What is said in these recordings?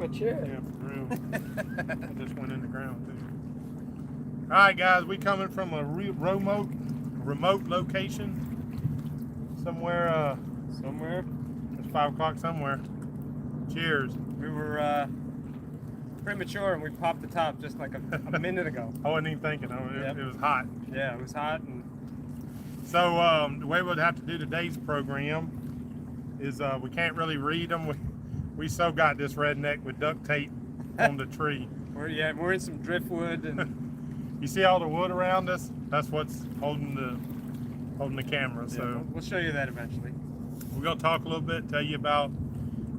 my chair. Yeah, for real. I just went in the ground too. All right, guys, we coming from a remote location. Somewhere. Somewhere. It's 5 o'clock somewhere. Cheers. We were premature and we popped the top just like a minute ago. I wasn't even thinking. It was hot. Yeah, it was hot. And So the way we'll have to do today's program is we can't really read them. We so got this redneck with duct tape on the tree. we're in some driftwood and You see all the wood around us? That's what's holding the camera. yeah, So we'll show you that eventually. we're gonna talk a little bit, tell you about.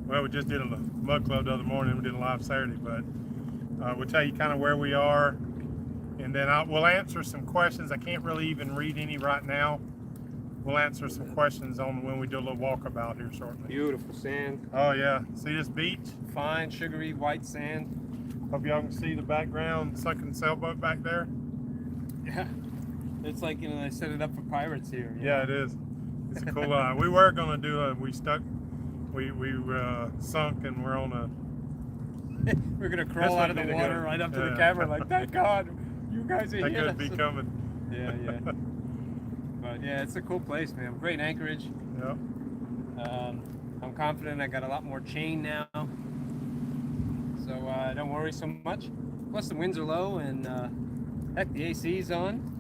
Well, we just did a mud club the other morning. We did a live Saturday, but we'll tell you kind of where we are, and then we'll answer some questions. I can't really even read any right now. We'll answer some questions on when we do a little walkabout here shortly. Beautiful sand. Oh yeah, see this beach? Fine, sugary white sand. Hope y'all can see the background, sunken sailboat back there. Yeah. It's like, they set it up for pirates here. Yeah, it is. It's a cool we were gonna do we sunk and we're on a. We're gonna crawl out of the water right up to the camera like, thank God, you guys are That here. could be coming. Yeah. But yeah, it's a cool place, man. Great anchorage. Yep. I'm confident I got a lot more chain now, so don't worry so much. Plus the winds are low and heck, the AC's on.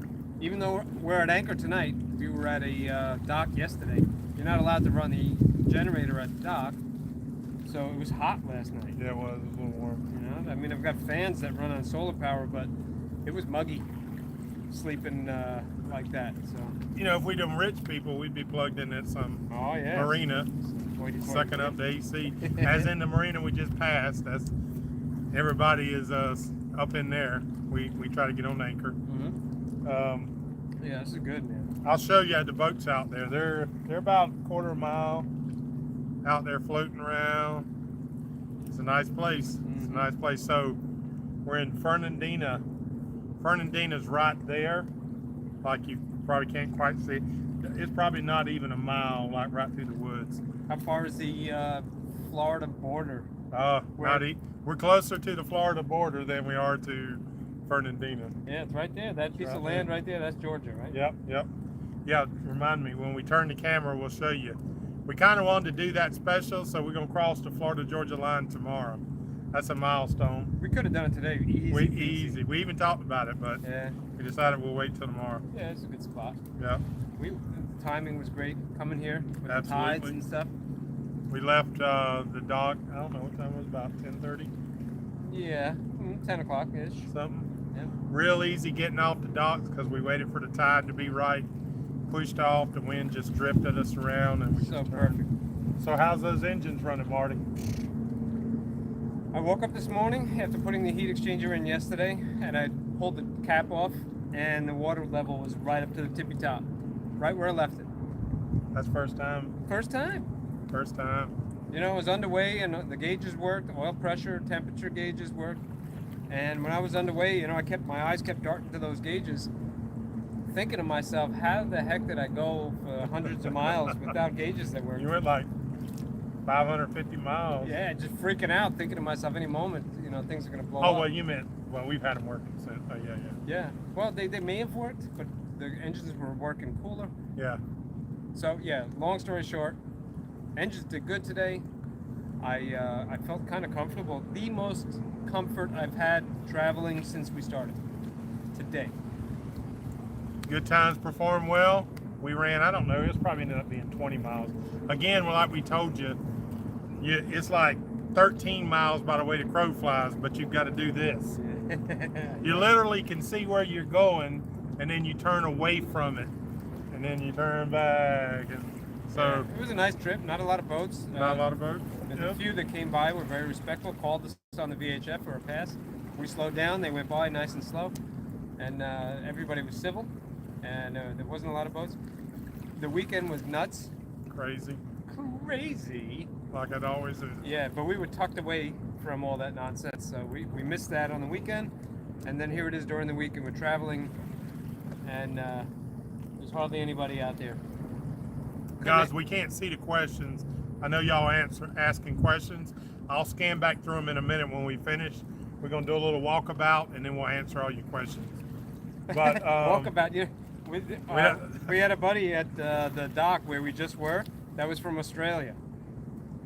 Even though we're at anchor tonight, we were at a dock yesterday. You're not allowed to run the generator at the dock, so it was hot last night. Yeah, it was a little warm. I mean, I've got fans that run on solar power, but it was muggy sleeping like that. So If we them rich people, we'd be plugged in at some marina, sucking up the AC. As in the marina we just passed, that's everybody is up in there. We try to get on anchor. Mm-hmm. Yeah, this is good, man. I'll show you the boats out there. They're about a quarter of a mile out there floating around. It's a nice place. It's a nice place. So we're in Fernandina. Fernandina's right there. Like you probably can't quite see. It's probably not even a mile, like right through the woods. How far is the Florida border? We're closer to the Florida border than we are to Fernandina. Yeah, it's right there. That piece of land right there, that's Georgia, right? Yep. Yeah, remind me, when we turn the camera, we'll show you. We kind of wanted to do that special, so we're going to cross the Florida-Georgia line tomorrow. That's a milestone. We could have done it today. Easy. We even talked about it, but we decided we'll wait till tomorrow. Yeah, it's a good spot. Yeah. The timing was great coming here with the tides and stuff. We left the dock, I don't know what time it was, about 10:30? Yeah, 10 o'clock-ish. Something. Yeah. Real easy getting off the docks because we waited for the tide to be right. Pushed off, the wind just drifted us around, and we So perfect. So how's those engines running, Marty? I woke up this morning after putting the heat exchanger in yesterday, and I pulled the cap off, and the water level was right up to the tippy top, right where I left it. That's first time? First time. First time. It was underway, and the gauges worked, oil pressure, temperature gauges worked. And when I was underway, my eyes kept darting to those gauges, thinking to myself, how the heck did I go for hundreds of miles without gauges that worked? You went like 550 miles. Yeah, just freaking out, thinking to myself, any moment, things are going to blow up. Oh, well, you meant, we've had them working since. Oh, yeah. Yeah, well, they may have worked, but the engines were working cooler. Yeah. So, yeah, long story short, engines did good today. I felt kind of comfortable. The most comfort I've had traveling since we started today. Good times performed well. We ran, I don't know, it's probably ended up being 20 miles. Again, like we told you, it's like 13 miles by the way the crow flies, but you've got to do this. You literally can see where you're going, and then you turn away from it, and then you turn back. And so it was a nice trip. Not a lot of boats. Not a lot of boats. The few that came by were very respectful, called us on the VHF for a pass. We slowed down. They went by nice and slow, and everybody was civil, and there wasn't a lot of boats. The weekend was nuts. Crazy. Like it always is. Yeah, but we were tucked away from all that nonsense, so we missed that on the weekend, and then here it is during the week, and we're traveling, and there's hardly anybody out there. Guys, we can't see the questions. I know y'all asking questions. I'll scan back through them in a minute when we finish. We're gonna do a little walkabout, and then we'll answer all your questions. But Walkabout, yeah. We had a buddy at the dock where we just were. That was from Australia,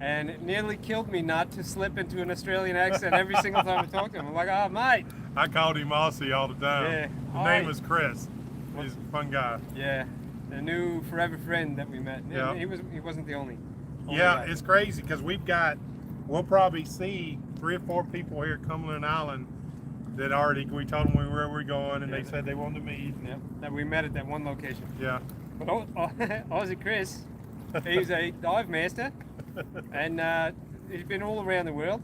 and it nearly killed me not to slip into an Australian accent every single time I talked to him. I'm like, oh, mate. I called him Aussie all the time. Yeah. His name was Chris. He's a fun guy. Yeah, a new forever friend that we met. Yeah. He wasn't the only Yeah, guy. it's crazy because we'll probably see 3 or 4 people here at Cumberland Island that already, we told them where we're going, and Yeah. they said they wanted to meet. Yeah, that we met at that one location. Yeah. But Aussie Chris, he's a dive master, and he's been all around the world,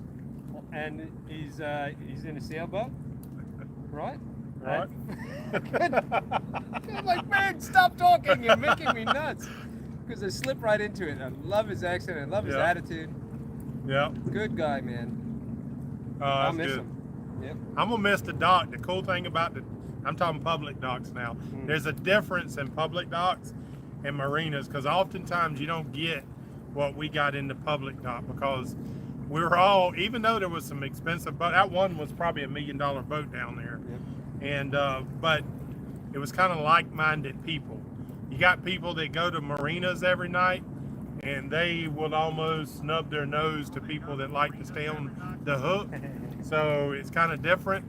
and he's in a sailboat, right? Right. I'm like, man, stop talking! You're making me nuts. Because I slip right into it. I love his accent. I love his Yeah. attitude. Yeah. Good guy, man. I'll That's miss good. him. Yep. I'm gonna miss the dock. The cool thing about I'm talking public docks now. Mm. There's a difference in public docks and marinas because oftentimes you don't get what we got in the public dock because we were all, even though there was some expensive boat, that one was probably $1 million boat down there. Yep. And but it was kind of like-minded people. You got people that go to marinas every night and they will almost snub their nose to people that like to stay on the hook. So it's kind of different.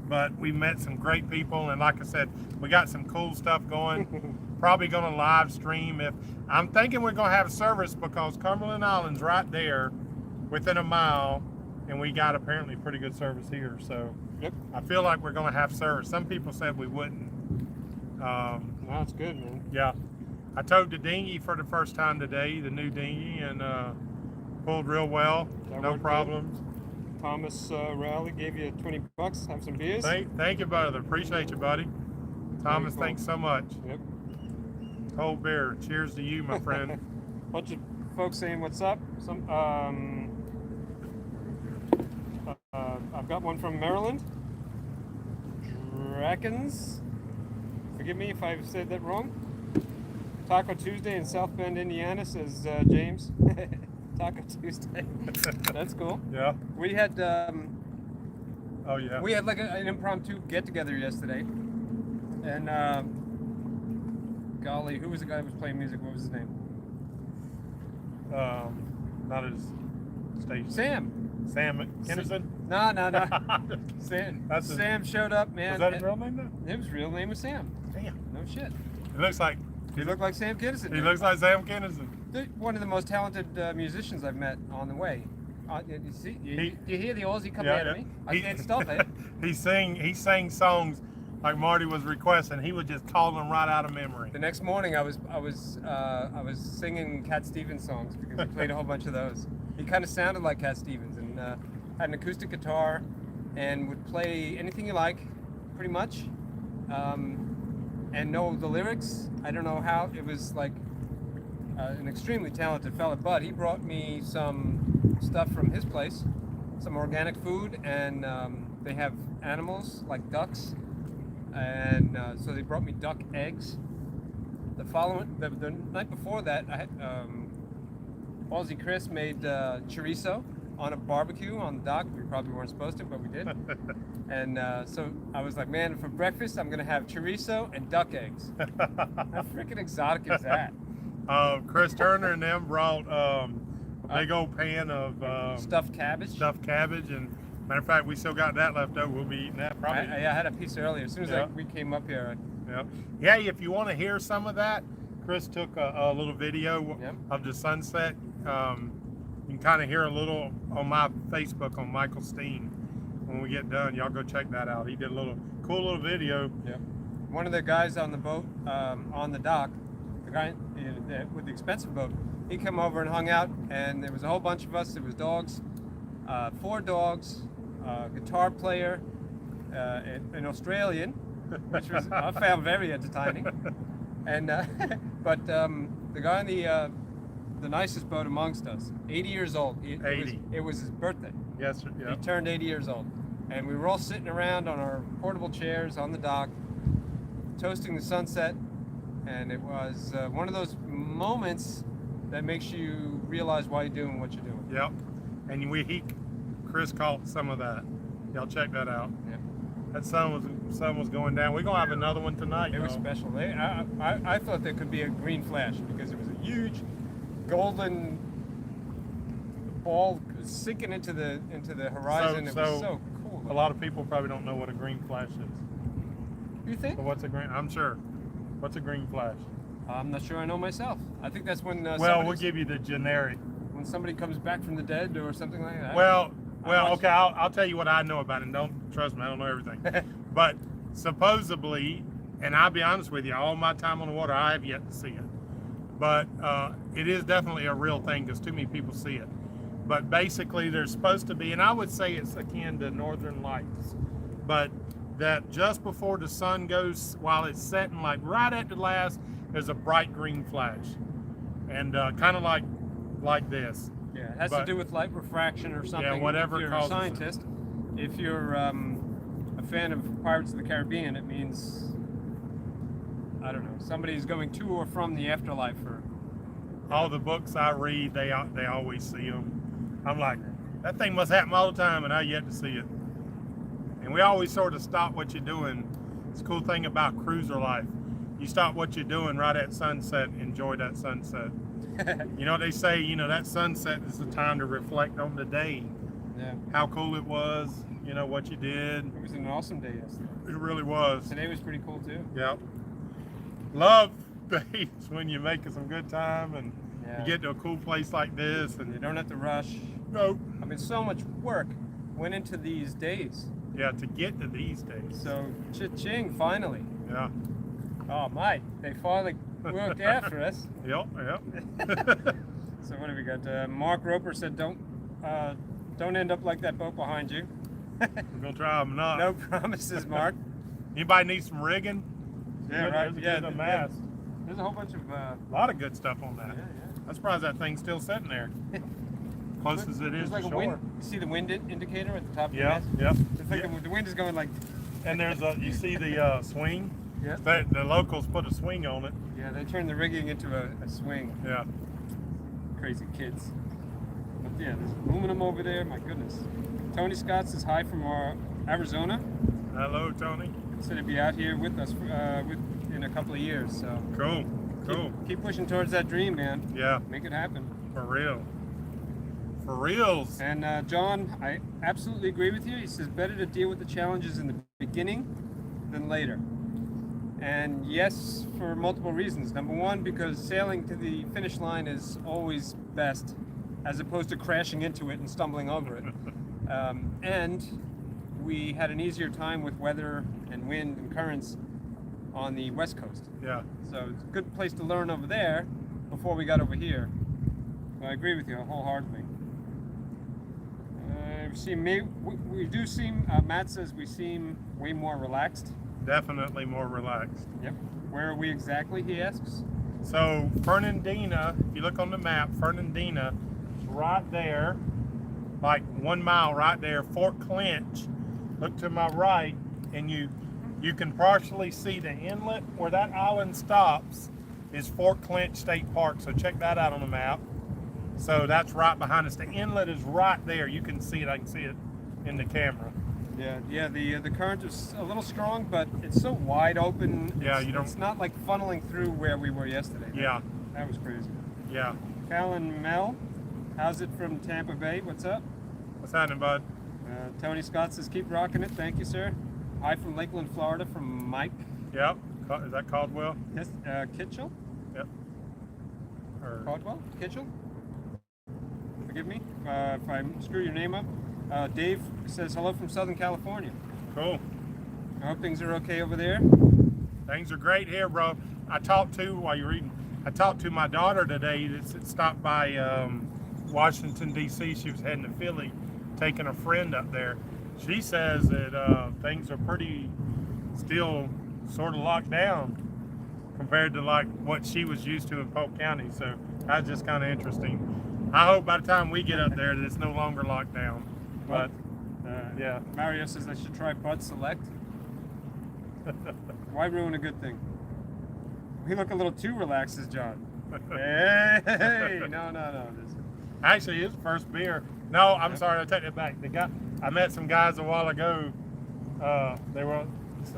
But we met some great people, and like I said, we got some cool stuff going. Probably gonna live stream. If I'm thinking we're gonna have service because Cumberland Island's right there within a mile, and we got apparently pretty good service here. So Yep. I feel like we're gonna have service. Some people said we wouldn't. No, it's good, man. Yeah, I towed the dinghy for the first time today, the new dinghy, and pulled real well, That no worked good? problems. Thomas Rowley gave you $20. Have some beers. Thank you, brother. Appreciate you, buddy. Thomas, cool. thanks so much. Yep. Cold beer. Cheers to you, my friend. Bunch of folks saying what's up. Some I've got one from Maryland. Drakens. Forgive me if I've said that wrong. Taco Tuesday in South Bend, Indiana, says James. Taco Tuesday. That's cool. Yeah. We had Oh yeah. we had like an impromptu get together yesterday, and golly, who was the guy who was playing music? What was his name? Not his station. Sam. Sam Kennison. No. Sam. That's his- Sam showed up, man. Was that his real name though? His real name was Sam. Damn. No shit. He looks like He looked like Sam Kinison. he looks like Sam Kennison. One of the most talented musicians I've met on the way. You see, you hear the Aussie coming at me? I can't stop it. He sang songs like Marty was requesting. He would just call them right out of memory. The next morning, I was singing Cat Stevens songs because he played a whole bunch of those. He kind of sounded like Cat Stevens and had an acoustic guitar and would play anything you like, pretty much, and know the lyrics. I don't know how. It was like an extremely talented fella, but he brought me some stuff from his place, some organic food, and they have animals like ducks, and so they brought me duck eggs. The night before that, I had Aussie Chris made chorizo on a barbecue on the dock. We probably weren't supposed to, but we did. And so I was like, man, for breakfast I'm gonna have chorizo and duck eggs. How freaking exotic is that? Chris Turner and them brought a big old pan of Stuffed cabbage. stuffed cabbage, and matter of fact, we still got that left over. We'll be eating that probably. I had a piece earlier. As soon as Yeah. we came up here, Yeah, if you want to hear some of that, Chris took a little video Yep. of the sunset. You can kind of hear a little on my Facebook on Michael Steen. When we get done, y'all go check that out. He did a cool little video. one of the guys on the boat, on the dock, the guy with the expensive boat, he came over and hung out, and there was a whole bunch of us. There was dogs, 4 dogs, guitar player, an Australian, which was I found very entertaining, and but the guy on the nicest boat amongst us, 80 years old. It was his birthday. Yes, sir. He turned 80 years old. And we were all sitting around on our portable chairs on the dock, toasting the sunset. And it was one of those moments that makes you realize why you're doing what you're doing. Yep. and Chris caught some of that. Y'all check that out. Yeah. That sun was going down. We're gonna have another one tonight. It was y'all. special. I thought there could be a green flash because it was a huge golden ball sinking into the horizon. It was so cool. A lot of people probably don't know what a green flash is. You think? But what's a green? I'm sure. What's a green flash? I'm not sure I know myself. I think that's when Well, we'll give you the generic. when somebody comes back from the dead or something like that. Well, okay. I'll tell you what I know about it. And don't trust me, I don't know everything. But supposedly, and I'll be honest with you, all my time on the water, I have yet to see it. But it is definitely a real thing because too many people see it. But basically, there's supposed to be, and I would say it's akin to Northern Lights, but that just before the sun goes, while it's setting, like right at the last, there's a bright green flash, and kind of like this. Yeah, it has to do with light refraction or something. Yeah, whatever If you're a causes it. scientist, if you're a fan of Pirates of the Caribbean, it means, I don't know, somebody's going to or from the afterlife. Or All the books I read, they always see them. I'm like, that thing must happen all the time, and I yet to see it. And we always sort of stop what you're doing. It's a cool thing about cruiser life. You stop what you're doing right at sunset, enjoy that sunset. You know what they say, that sunset is the time to reflect on the day. Yeah. How cool it was, what you did. It was an awesome day yesterday. It really was. Today was pretty cool too. Yep. Love days when you're making some good time and Yeah. you get to a cool place like this You and don't have to rush. nope. I mean, so much work went into these days. Yeah, to get to these days. So, cha-ching, finally. Yeah. Oh, my, they finally worked after us. Yep. So what have we got? Mark Roper said, don't end up like that boat behind you. We're gonna try them not. No promises, Mark. Anybody need some rigging? Yeah, right. There's Yeah, a good mast. there's a whole bunch of. A lot of good stuff on that. Yeah. I'm surprised that thing's still sitting there. Close as it is There's to like a shore. wind. You see the wind indicator at the top of the Yeah, mast? yep. It's like Yeah. the wind is going like. And you see the swing? Yeah. The locals put a swing on it. Yeah, they turned the rigging into a swing. Yeah. Crazy kids. But yeah, there's aluminum over there. My goodness. Tony Scott says hi from Arizona. Hello, Tony. Said he'd be out here with us in a couple of years. So Cool. keep pushing towards that dream, man. Yeah, Make it happen. for real. For reals. And John, I absolutely agree with you. He says better to deal with the challenges in the beginning than later. And yes, for multiple reasons. Number one, because sailing to the finish line is always best, as opposed to crashing into it and stumbling over it. And we had an easier time with weather and wind and currents on the West Coast. Yeah. So it's a good place to learn over there before we got over here. So I agree with you wholeheartedly. We do seem, Matt says we seem way more relaxed. Definitely more relaxed. Yep. Where are we exactly, he asks? So Fernandina, if you look on the map, Fernandina is right there, like 1 mile right there. Fort Clinch, look to my right, and you can partially see the inlet where that island stops is Fort Clinch State Park. So check that out on the map. So that's right behind us. The inlet is right there. You can see it. I can see it in the camera. Yeah. The current is a little strong, but it's so wide open. Yeah, It's not like funneling through where we were yesterday. Yeah. That was crazy. Yeah. Callan Mel, how's it from Tampa Bay? What's up? What's happening, bud? Tony Scott says keep rocking it. Thank you, sir. Hi from Lakeland, Florida, from Mike. Yep. Is that Caldwell? Yes, Kitchell? Yep. Or, Caldwell? Kitchell? Forgive me if I screw your name up. Dave says hello from Southern California. cool. I hope things are okay over there. Things are great here, bro. I talked to my daughter today that stopped by Washington, D.C. She was heading to Philly, taking a friend up there. She says that things are pretty still sort of locked down compared to like what she was used to in Polk County. So that's just kind of interesting. I hope by the time we get up there that it's no longer locked down. But yeah. Mario says I should try Bud Select. Why ruin a good thing? We look a little too relaxed, as John. Hey, no. Actually, his first beer No, I'm Yep. sorry. I take that back. I met some guys a while ago. They were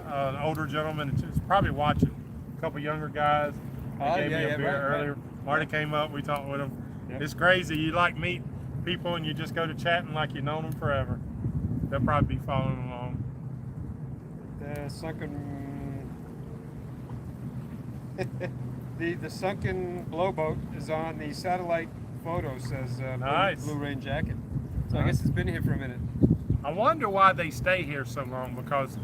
an older gentleman, and just probably watching. A couple younger guys. They Oh, gave yeah, me a yeah, beer right, right. earlier. Marty came up. We talked with them. Yep. It's crazy. You like meet people, and you just go to chatting like you've known them forever. They'll probably be following along. The sunken. the sunken blowboat is on the satellite photo. Says Nice. Blue Rain jacket. So I Nice. guess it's been here for a minute. I wonder why they stay here so long, because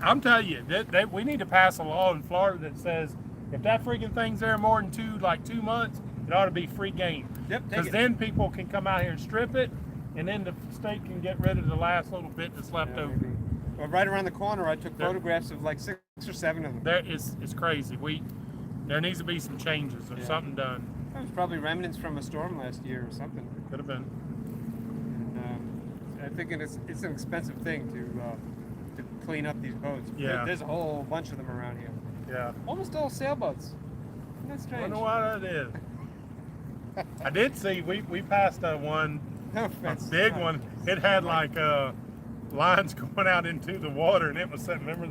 I'm telling you, we need to pass a law in Florida that says if that freaking thing's there more than 2 months, it ought to be free game. Yep, take Because it. then people can come out here and strip it, and then the state can get rid of the last little bit that's left Yeah, over. maybe. Well, right around the corner, I took There- photographs of like 6 or 7 of them. It's crazy. There needs to be some changes or Yeah. something done. That was probably remnants from a storm last year or something. Could have been. And, I think it's an expensive thing to clean up these boats. Yeah. There's a whole bunch of them around here. Yeah. Almost all sailboats. Isn't that I strange? wonder why that is. I did see we passed one. No A offense. big one. It had like lines going out into the water, and it was set. Remember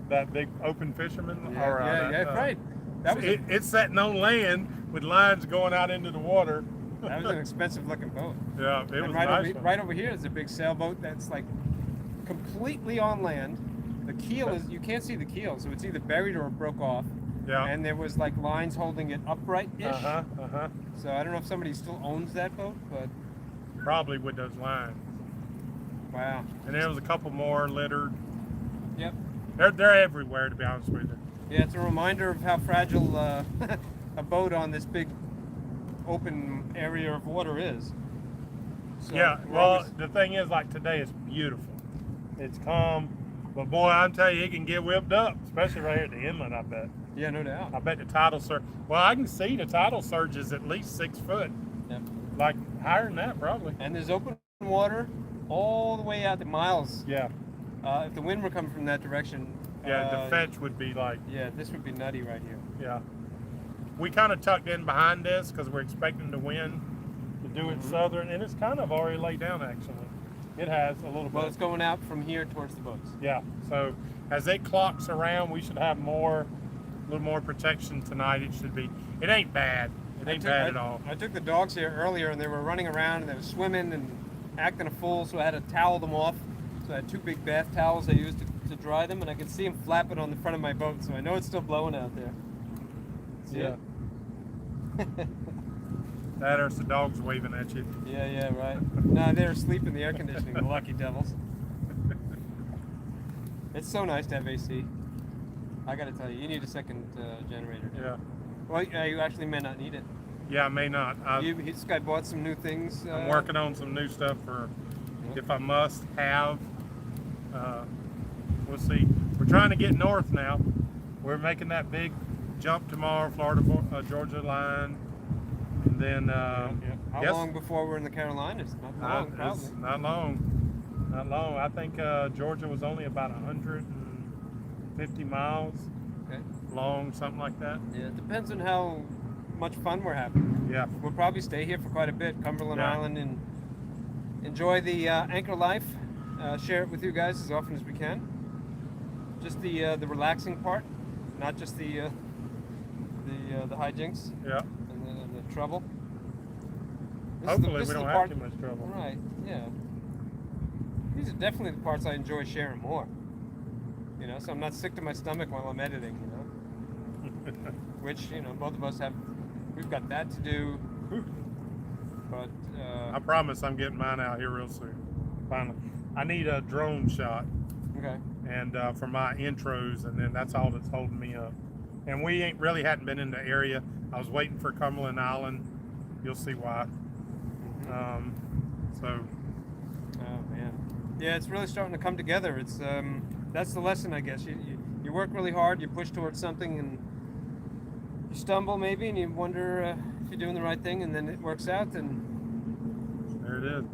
that big open fisherman? Yeah, Or, that, right. That was, it's sitting on land with lines going out into the water. that was an expensive looking boat. Yeah, it was And nice. right over here is a big sailboat that's like completely on land. The keel is, you can't see the keel, so it's either buried or it broke off. Yeah. And there was like lines holding it upright-ish. Uh-huh. So I don't know if somebody still owns that boat, but Probably with those lines. wow. And there was a couple more littered. Yep. They're everywhere, to be honest with you. Yeah, it's a reminder of how fragile a boat on this big open area of water is. So Yeah, we're well, always- the thing is, like today, it's beautiful. It's calm, but boy, I'm telling you, it can get whipped up, especially right here at the inlet. I bet. yeah, no doubt. I bet the tidal surge. Well, I can see the tidal surge is at least 6 foot, Yep. like higher than that probably. And there's open water all the way out to miles. Yeah, If the wind were coming from that direction, yeah. The fetch would be like, yeah, this would be nutty right here. yeah. We kind of tucked in behind this because we're expecting the wind to do it Mhm. southern, and it's kind of already laid down actually. It has a little Well, bit. it's going out from here towards the boats. Yeah. So as it clocks around, we should have a little more protection tonight. It should be. It ain't bad. It ain't bad at all. I took the dogs here earlier, and they were running around, and they were swimming and acting a fool, so I had to towel them off. So I had 2 big bath towels I used to dry them, and I could see them flapping on the front of my boat, so I know it's still blowing out there. See Yeah. it? That or the dogs waving at you. Yeah, right. No, they're asleep in the air conditioning, the lucky devils. It's so nice to have AC. I gotta tell you, you need a second generator. Yeah. Well, you actually may not need it. Yeah, I may not. This guy bought some new things. I'm working on some new stuff for if I must have. We'll see. We're trying to get north now. We're making that big jump tomorrow, Florida, Georgia line, and then How yes, long before we're in the Carolinas? Not long, probably. it's not long. Not long. I think Georgia was only about 150 miles Okay. long, something like that. Yeah, it depends on how much fun we're having. Yeah. We'll probably stay here for quite a bit, Cumberland Yeah. Island, and enjoy the anchor life. Share it with you guys as often as we can. Just the relaxing part, not just the hijinks Yeah. and the trouble. This is Hopefully this we is don't the have part- too much trouble. Right. Yeah. These are definitely the parts I enjoy sharing more. You know, so I'm not sick to my stomach while I'm editing. You know, which both of us have. We've got that to do. But I promise I'm getting mine out here real soon. Finally. I need a drone shot okay. and for my intros, and then that's all that's holding me up. And we hadn't been in the area. I was waiting for Cumberland Island. You'll see why. So Oh man. Yeah, it's really starting to come together. It's that's the lesson, I guess. You work really hard, you push towards something, and you stumble maybe, and you wonder if you're doing the right thing, and then it works out. And there it is.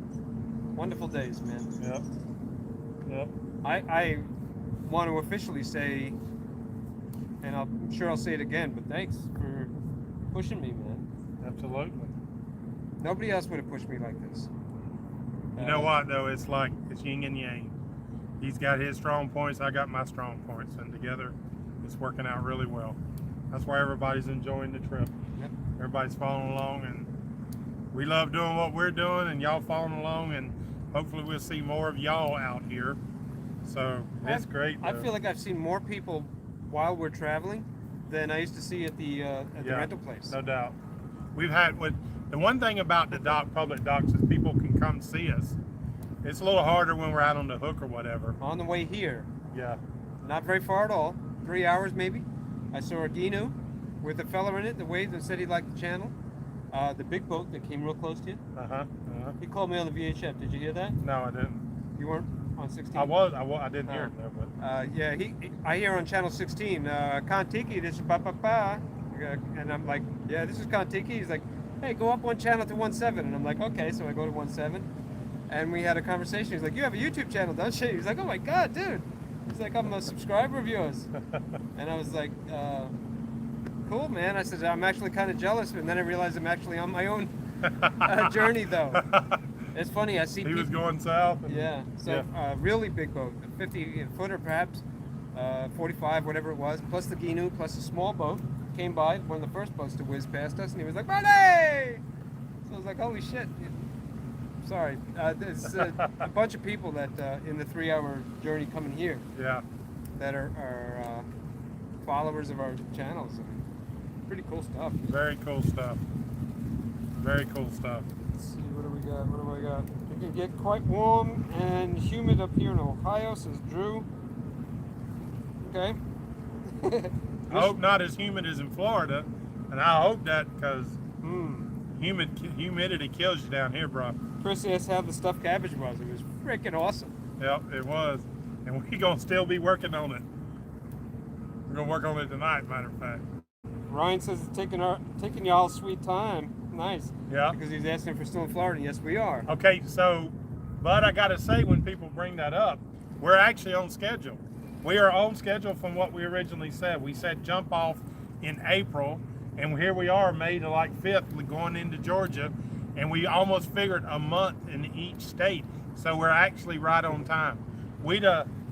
wonderful days, man. Yep. Yep. I want to officially say, and I'm sure I'll say it again, but thanks for pushing me, man. Absolutely. Nobody else would have pushed me like this. You know what though? It's like it's yin and yang. He's got his strong points, I got my strong points, and together it's working out really well. That's why everybody's enjoying the trip. Yep. Everybody's following along, and we love doing what we're doing, and y'all following along, and hopefully we'll see more of y'all out here. So it's great. I feel like I've seen more people while we're traveling than I used to see at the rental place. No doubt. We've had the one thing about the public docks is people can come see us. It's a little harder when we're out on the hook or whatever. On the way here, Yeah. not very far at all, 3 hours maybe. I saw a Ginu with a fella in it that waved and said he liked the channel. The big boat that came real close to you. He called me on the VHF. Did you hear that? No, I didn't. You weren't on 16? I didn't hear it though, but Yeah, I hear on channel 16, Kontiki, this is ba. And I'm like, yeah, this is Kontiki. He's like, hey, go up one channel to 17. And I'm like, okay, so I go to 17. And we had a conversation. He's like, you have a YouTube channel, don't you? He's like, oh my God, dude. He's like, I'm a subscriber of yours. And I was like, cool, man. I said, I'm actually kind of jealous. And then I realized I'm actually on my own journey, though. It's funny, I see he was going south. Yeah, so really big boat, a 50 footer perhaps, 45, whatever it was, plus the Ginu, plus a small boat. Came by, one of the first boats to whiz past us, and he was like, Marty! So I was like, holy shit. Sorry. There's a bunch of people that in the 3-hour journey coming here that are followers of our channels. And pretty cool stuff. Very cool stuff. Very cool stuff. Let's see, what do we got? What do I got? It can get quite warm and humid up here in Ohio, says Drew. Okay. I hope not as humid as in Florida, and I hope that because humidity kills you down here, bro. Chris asked how the stuffed cabbage was. It was freaking awesome. Yep, it was, and we're gonna still be working on it. We're gonna work on it tonight, matter of fact. Ryan says it's taking y'all sweet time. Nice. Yeah. Because he's asking if we're still in Florida. Yes, we are. Okay, so, but I gotta say, when people bring that up, we're actually on schedule. We are on schedule from what we originally said. We said jump off in April, and here we are, May to like 5th, going into Georgia, and we almost figured a month in each state. So we're actually right on time.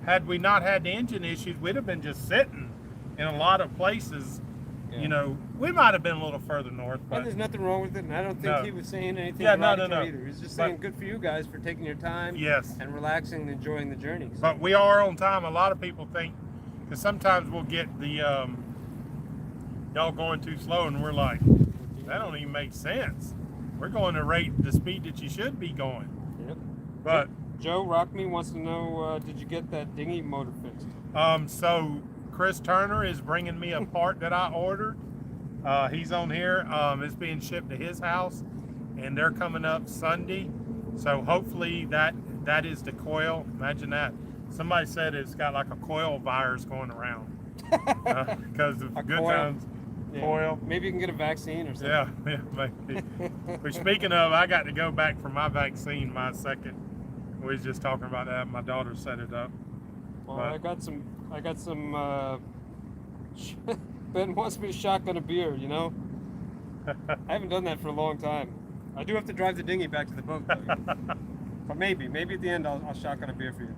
Had we not had the engine issues, we'd have been just sitting in a lot of places. Yeah. You know, we might have been a little further north, And but there's nothing wrong with it, and I don't think No. he was saying anything Yeah, no, derogatory no. either. He's just But- saying good for you guys for taking your time yes. and relaxing and enjoying the journey. So, But we are on time. A lot of people think, because sometimes we'll get the y'all going too slow, and we're like, that don't even make sense. We're going to rate the speed that you should be going. yep. But Joe Rockme wants to know, did you get that dinghy motor fixed? so Chris Turner is bringing me a part that I ordered. He's on here. It's being shipped to his house, and they're coming up Sunday. So hopefully that is the coil. Imagine that. Somebody said it's got like a coil virus going around because of A good coil. times. Yeah. Coil. Maybe you can get a vaccine or something. Yeah, maybe. But speaking of, I got to go back for my vaccine, my second. We was just talking about that. My daughter set it up. Well, But- I got some. Ben wants me to shotgun a beer. You know, I haven't done that for a long time. I do have to drive the dinghy back to the boat, though. But maybe at the end I'll shotgun a beer for you.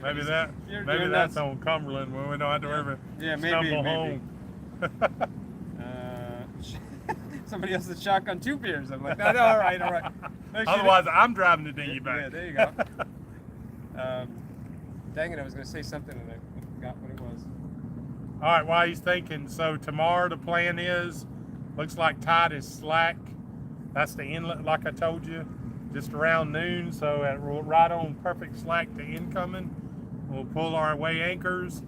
Maybe that. You're Maybe that's nuts. on Cumberland when we don't have to ever Yeah, maybe, stumble maybe. home. Somebody else has shotgun 2 beers. I'm like, no, all right. No, she Otherwise, I'm driving the dinghy didn't. back. Yeah, there you go. Dang it, I was going to say something and I forgot what it was. All right, while he's thinking, so tomorrow the plan is, looks like tide is slack. That's the inlet, like I told you, just around noon. So right on perfect slack to incoming. We'll pull our way anchors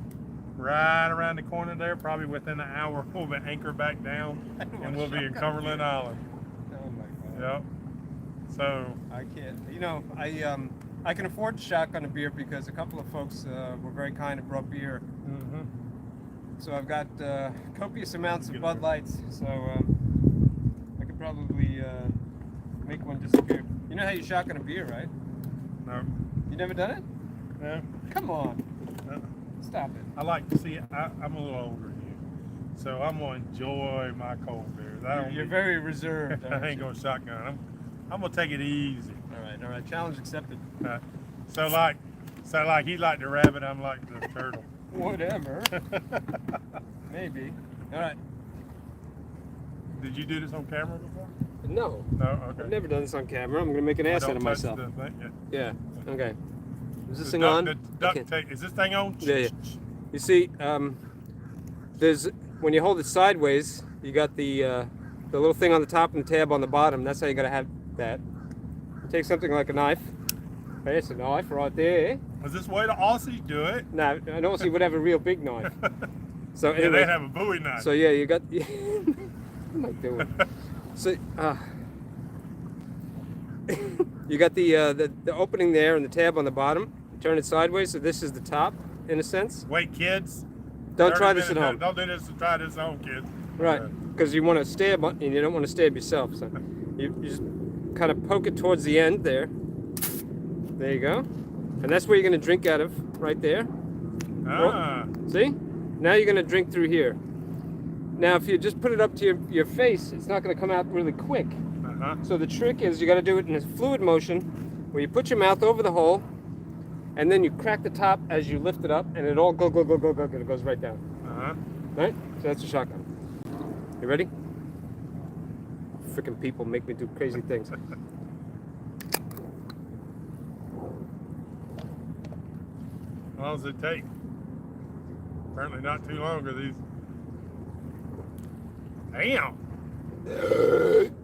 right around the corner there. Probably within an hour, we'll be anchor back down, and we'll be in Cumberland Island. Oh my God. Yep. So I can't. You know, I can afford to shotgun a beer because a couple of folks were very kind and brought beer. So I've got copious amounts of Bud Lights. So I could probably make one disappear. You know how you shotgun a beer, right? no, You never done it? no. Come on. no. Stop it. I like to see it. I'm a little older than you. So I'm gonna enjoy my cold beers. You're very reserved. I aren't ain't you? gonna shotgun. I'm gonna take it easy. All right. Challenge accepted. So like he like the rabbit, I'm like the turtle. Whatever. Maybe. All right. Did you do this on camera before? No. No. Okay. I've never done this on camera. I'm gonna make an Well, ass out don't of touch myself. the thing. Yeah. Okay. Is this The thing duck- on? the duct Okay. tape. Is this thing on? Yeah. You see, there's when you hold it sideways, you got the little thing on the top and the tab on the bottom. That's how you gotta have that. Take something like a knife. There's a knife right there. Is this way the Aussies do it? Now, I don't see would have a real big knife. So Yeah, anyway, they have a Bowie knife. so yeah, you got. What am I doing? So you got the opening there and the tab on the bottom. You turn it sideways, so this is the top, in a sense. Wait, kids. Don't 30 try this at minutes. home. Don't do this. Try this at home, kids. Right, because you want to stab and you don't want to stab yourself. So you just kind of poke it towards the end there. There you go. And that's where you're going to drink out of, right there. Ah. See? Now you're going to drink through here. Now if you just put it up to your face, it's not going to come out really quick. Uh-huh. So the trick is you got to do it in a fluid motion where you put your mouth over the hole and then you crack the top as you lift it up and it all go, and it goes right down. Uh-huh. Right? So that's a shotgun. You ready? Freaking people make me do crazy things. How long does it take? Apparently not too long are these. Damn.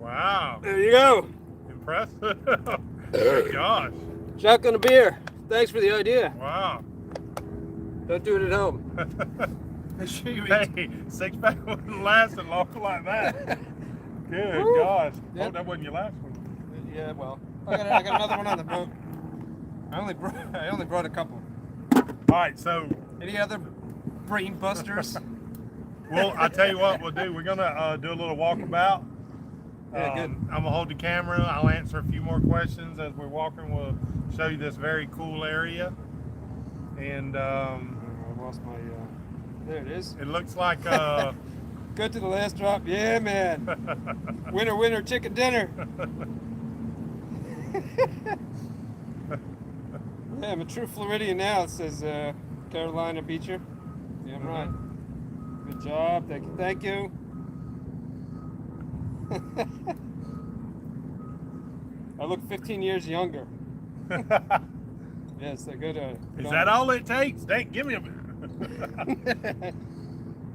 Wow. There you go. Impressive. Good gosh. Shotgun a beer. Thanks for the idea. Wow. Don't do it at home. Make sure you eat. Hey, six pack wouldn't last as long like that. Good Woo. gosh. Yep. Oh, that wasn't your last one. Yeah, well, I got another one on the boat. I only brought a couple. All right, so Any other brain busters? well, I tell you what we'll do. We're gonna do a little walkabout. Yeah, good. I'm gonna hold the camera. I'll answer a few more questions as we're walking. We'll show you this very cool area, and I lost my. There it is. it looks like Good to the last drop. Yeah, man. Winner, chicken dinner. Yeah, I'm a true Floridian now. It says Carolina Beecher. Yeah, I'm right. Good job. Thank you. I look 15 years younger. Yes, they're good. Is that all it takes? Dang, give me a bit.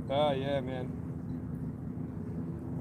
Oh, yeah, man.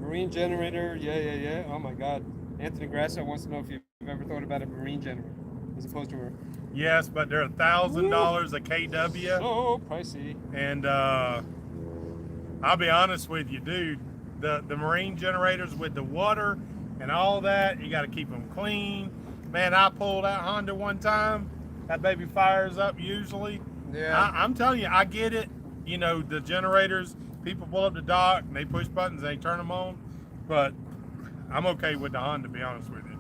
Marine generator. Yeah. Oh, my God. Anthony Grasso wants to know if you've ever thought about a marine generator as opposed to a. Yes, but they're $1,000 a kW, So pricey. and I'll be honest with you, dude. The marine generators with the water and all that, you got to keep them clean. Man, I pulled that Honda one time. That baby fires up usually. Yeah. I'm telling you, I get it. You know, the generators, people pull up the dock and they push buttons, they turn them on. But I'm okay with the Honda, to be honest with you.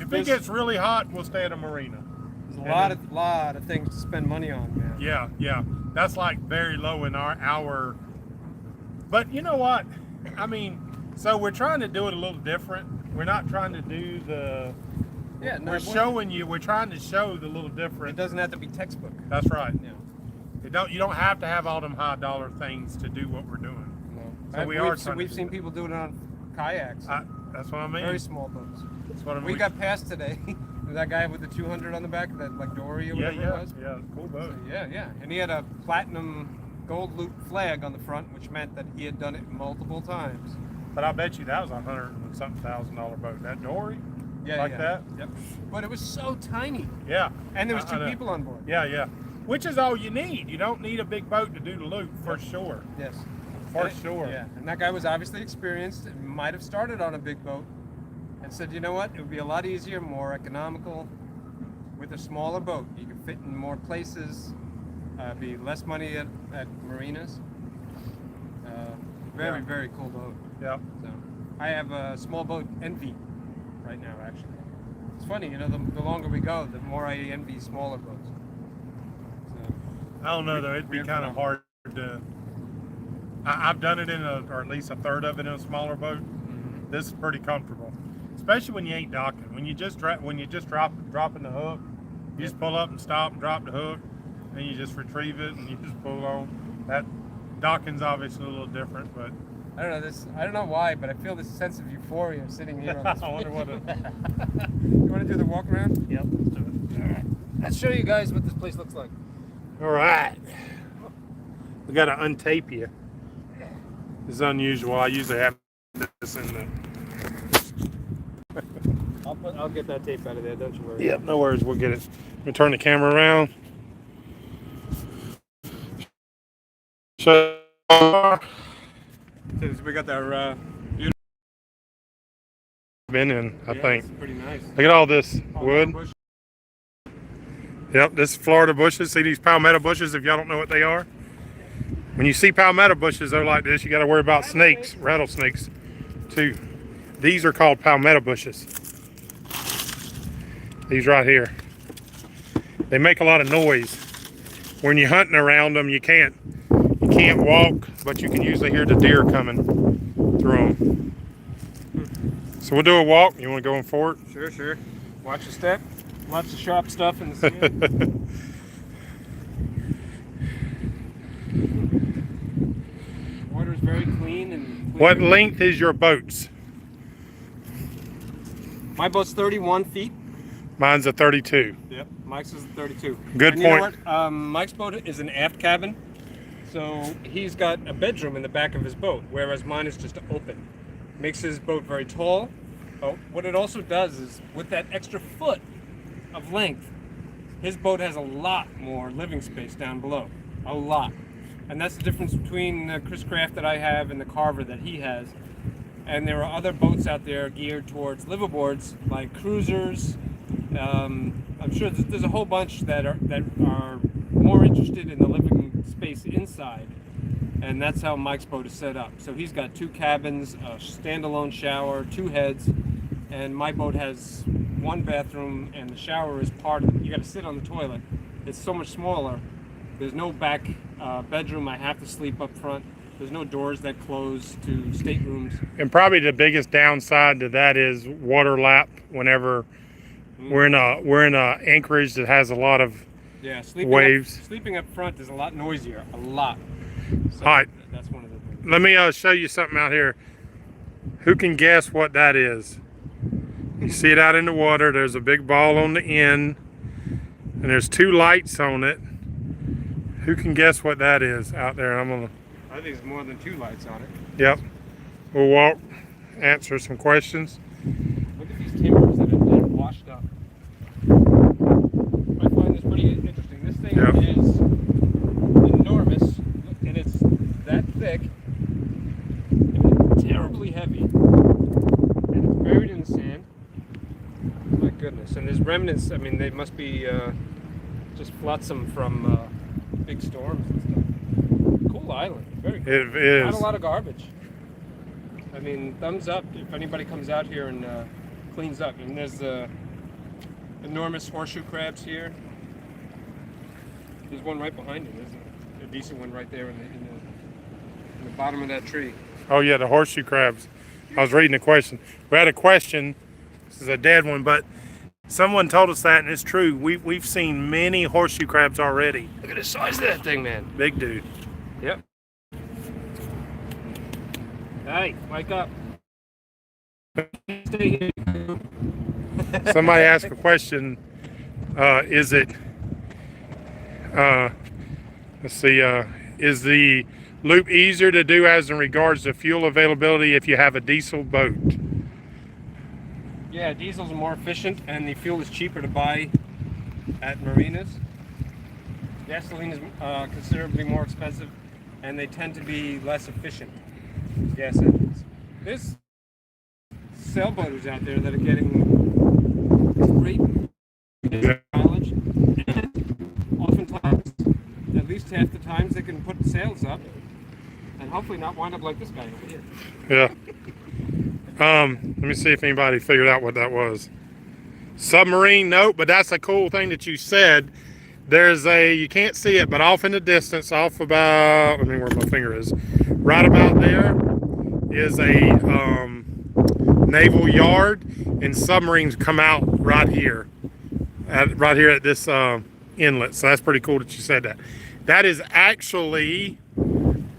If it gets really hot, we'll stay at a marina. There's a lot of things to spend money on, man. Yeah. That's like very low in our. But you know what? I mean, so we're trying to do it a little different. We're not trying to do the. Yeah, no, We're trying to show the little It different. doesn't have to be textbook. That's right. No. You don't have to have all them high dollar things to do what we're doing. No. So we've we've seen people do it on kayaks. That's what I mean. Very small boats. That's what I mean. We got passed today. That guy with the 200 on the back, that like dory or whatever it was. Yeah, cool boat. Yeah. And he had a platinum gold loop flag on the front, which meant that he had done it multiple times. But I bet you that was $100,000 boat. That dory, like that. Yep. But it was so tiny, Yeah. and there was I two know. people on board. Yeah. Which is all you need. You don't need a big boat to do the loop for sure. Yes. For And sure. Yeah. And that guy was obviously experienced and might have started on a big boat, and said, you know what, it would be a lot easier, more economical, with a smaller boat. You can fit in more places. Be less money at marinas. Yeah. Very cool boat. Yeah. So I have a small boat envy right now, actually. It's funny, you know, the longer we go, the more I envy smaller boats. So, I don't know though. It'd be Weird kind of hard phenomenon. I've done it in or at least a third of it in a smaller boat. This is pretty comfortable, especially when you ain't docking. When you just dropping the hook, you just pull up and stop and drop the hook, and you just retrieve it and you just pull on. That docking's obviously a little different, but I don't know this. I don't know why, but I feel this sense of euphoria sitting here on this. I wonder what it. You want to do the walk around? Yep, let's do it. All right. Let's show you guys what this place looks like. All right, we got to untape you. It's unusual. I usually have this in the. I'll get that tape out of there. Don't you worry. Yep, no worries. We'll get it. Let me turn the camera around. So we got our beautiful. been in, I think. It's pretty nice. Look at all this wood. Bush. Yep, this is Florida bushes. See these palmetto bushes? If y'all don't know what they are, when you see palmetto bushes, they're like this. You got to worry about snakes, rattlesnakes, too. These are called palmetto bushes. These right here. They make a lot of noise. When you're hunting around them, you can't walk, but you can usually hear the deer coming through them. So we'll do a walk. You want to go in for it? Sure. Watch your step. Lots of sharp stuff in the sand. Water is very clean and clear. What length is your boat's? My boat's 31 feet. Mine's a 32. Yep. Mike's is 32. Good and point. You know what? Mike's boat is an aft cabin, so he's got a bedroom in the back of his boat, whereas mine is just open. Makes his boat very tall. Oh, what it also does is, with that extra foot of length, his boat has a lot more living space down below. A lot. And that's the difference between the Chris Craft that I have and the Carver that he has. And there are other boats out there geared towards liveaboards, like cruisers. I'm sure there's a whole bunch that are more interested in the living space inside, and that's how Mike's boat is set up. So he's got 2 cabins, a standalone shower, 2 heads, and my boat has 1 bathroom, and the shower is part of it. You got to sit on the toilet. It's so much smaller. There's no back bedroom. I have to sleep up front. There's no doors that close to staterooms. And probably the biggest downside to that is water lap whenever we're in a anchorage that has a lot of waves. Sleeping up front is a lot noisier, a lot. So all right, that's one of the things. let me show you something out here. Who can guess what that is? You see it out in the water. There's a big ball on the end, and there's 2 lights on it. Who can guess what that is out there? I think it's more than 2 lights on it. Yep. We'll walk, answer some questions. Look at these timbers that are washed up. I find this pretty interesting. This thing is enormous, and it's that thick, and it's terribly heavy, and it's buried in the sand. My goodness. And there's remnants. I mean, they must be just flotsam from big storms and stuff. Cool island. Very cool. It is. Not a lot of garbage. I mean, thumbs up if anybody comes out here and cleans up. And there's enormous horseshoe crabs here. There's one right behind it. There's a decent one right there in the bottom of that tree. Oh yeah, the horseshoe crabs. I was reading a question. We had a question. This is a dead one, but someone told us that, and it's true. We've seen many horseshoe crabs already. Look at the size of that thing, man. Big dude. Yep. Hey, wake up. Stay here. Somebody asked a question. Is it? Let's see. Is the loop easier to do as in regards to fuel availability if you have a diesel boat? Yeah, diesels are more efficient, and the fuel is cheaper to buy at marinas. Gasoline is considerably more expensive, and they tend to be less efficient. Gas engines. There's sailboaters out there that are getting great knowledge, and oftentimes, at least half the times, they can put sails up and hopefully not wind up like this guy over here. Yeah. Let me see if anybody figured out what that was. Submarine, nope, but that's a cool thing that you said. There's you can't see it, but off in the distance, off about, I mean where my finger is, right about there is a naval yard, and submarines come out right here, right here at this inlet. So that's pretty cool that you said that. That is actually,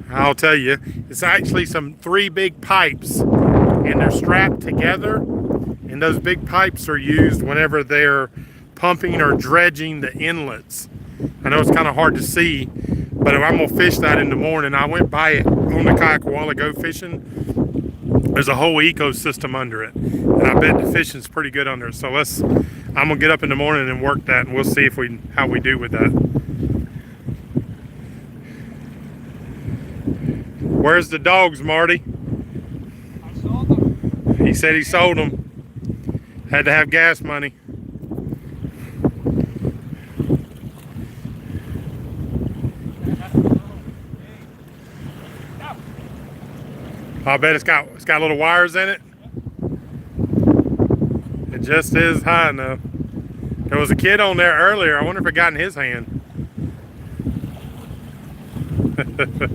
I'll tell you, it's actually some 3 big pipes, and they're strapped together, and those big pipes are used whenever they're pumping or dredging the inlets. I know it's kind of hard to see, but I'm gonna fish that in the morning. I went by it on the kayak a while ago fishing. There's a whole ecosystem under it, and I bet the fishing's pretty good under it. So I'm gonna get up in the morning and work that, and we'll see if how we do with that. Where's the dogs, Marty? I sold them. He said he sold them. Had to have gas money. I bet it's got little wires in it. It just is high enough. There was a kid on there earlier. I wonder if it got in his hand. Oh my God.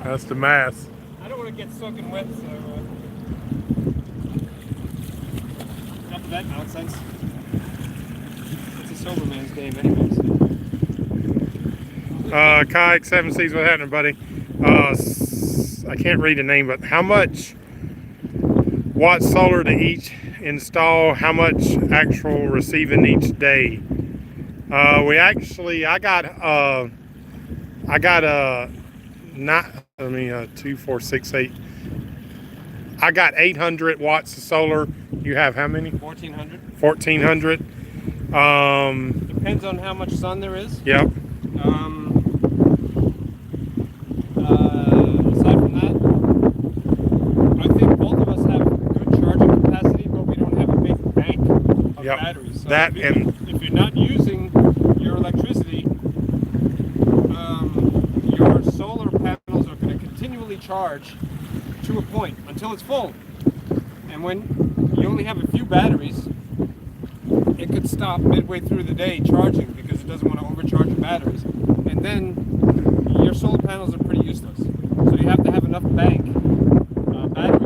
That's the mass. I don't want to get soaking wet, so enough of that nonsense. It's a sober man's game anyways. Kayak 7 Seas, what happening, buddy? I can't read the name, but how much watt solar to each install? How much actual receiving each day? I got 2, 4, 6, 8. I got 800 watts of solar. You have how many? 1400. 1400. Depends on how much sun there is. Yep. Aside from that, I think both of us have good charging capacity, but we don't have a big bank of batteries. So that if you're not using your electricity, your solar panels are going to continually charge to a point until it's full. And when you only have a few batteries, it could stop midway through the day charging because it doesn't want to overcharge the batteries. And then your solar panels are pretty useless. So you have to have enough battery bank,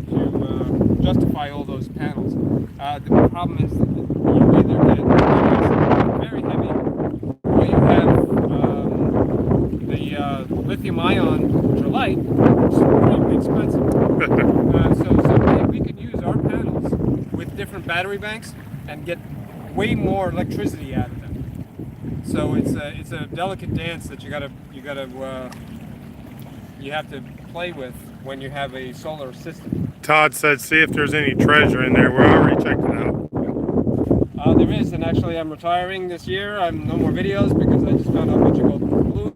to justify all those panels. The problem is that you either get very heavy, or you have the lithium-ion, which are light, which is pretty expensive. So someday we can use our panels with different battery banks and get way more electricity out of them. So it's a delicate dance that you have to play with when you have a solar system. Todd said, see if there's any treasure in there. We already checked it out. There is, and actually I'm retiring this year. I'm no more videos because I just found out a bunch of gold balloons.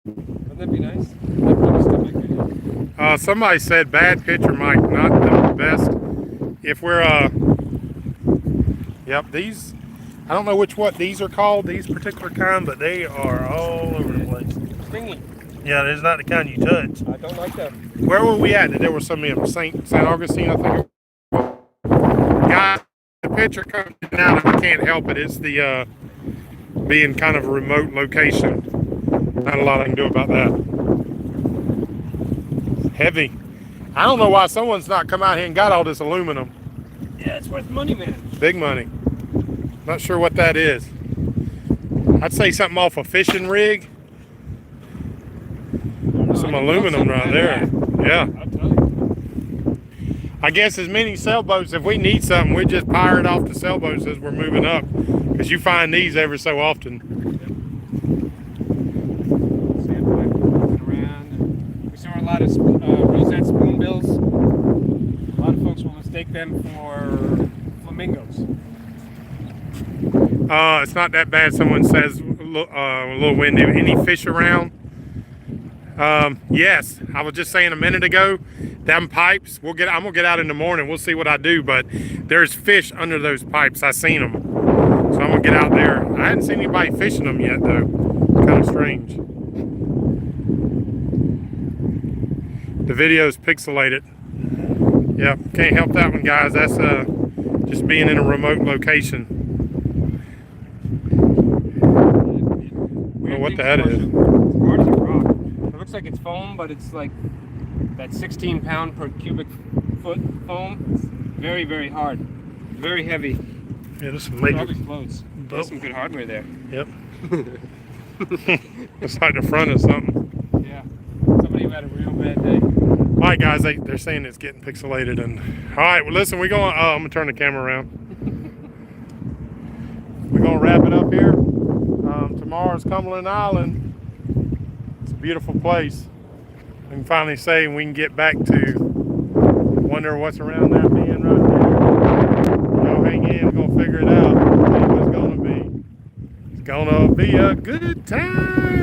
Wouldn't that be nice? I'd probably still make videos. Somebody said bad picture mic, not the best. If we're yep, these, I don't know what these are called, these particular kind, but they are all over the place. Stingy. Yeah, there's not the kind you touch. I don't like them. Where were we at? There were some in St. Augustine, I think. Guys, the picture comes out, I can't help it. It's the being kind of a remote location. Not a lot I can do about that. Heavy. I don't know why someone's not come out here and got all this aluminum. Yeah, it's worth money, man. Big money. Not sure what that is. I'd say something off a fishing rig. Some aluminum right there. Yeah. I'll tell you. I guess as many sailboats, if we need something, we just pirate off the sailboats as we're moving up. Because you find these every so often. Sandpiper moving around. We saw a lot of rosette spoonbills. A lot of folks will mistake them for flamingos. It's not that bad. Someone says a little windy. Any fish around? Yes, I was just saying a minute ago, them pipes, I'm gonna get out in the morning, we'll see what I do, but there's fish under those pipes. I seen them, so I'm gonna get out there. I hadn't seen anybody fishing them yet though. It's kind of strange. The video's pixelated. Yep, can't help that one, guys. That's just being in a remote location. what that is. It's Arctic rock. It looks like it's foam, but it's like that 16 pound per cubic foot foam. It's very, very hard. Very heavy. Yeah, this is Probably major. floats. There's some good hardware there. Yep. It's like the front of something. Yeah. Somebody who had a real bad day. All right, guys, they're saying it's getting pixelated. And all right, well, listen, we're going. I'm gonna turn the camera around. We're gonna wrap it up here. Tomorrow's Cumberland Island. It's a beautiful place. We can finally say we can get back to wonder what's around that bend right there. Y'all hang in, we're gonna figure it out. Tell you what it's gonna be. It's gonna be a good time.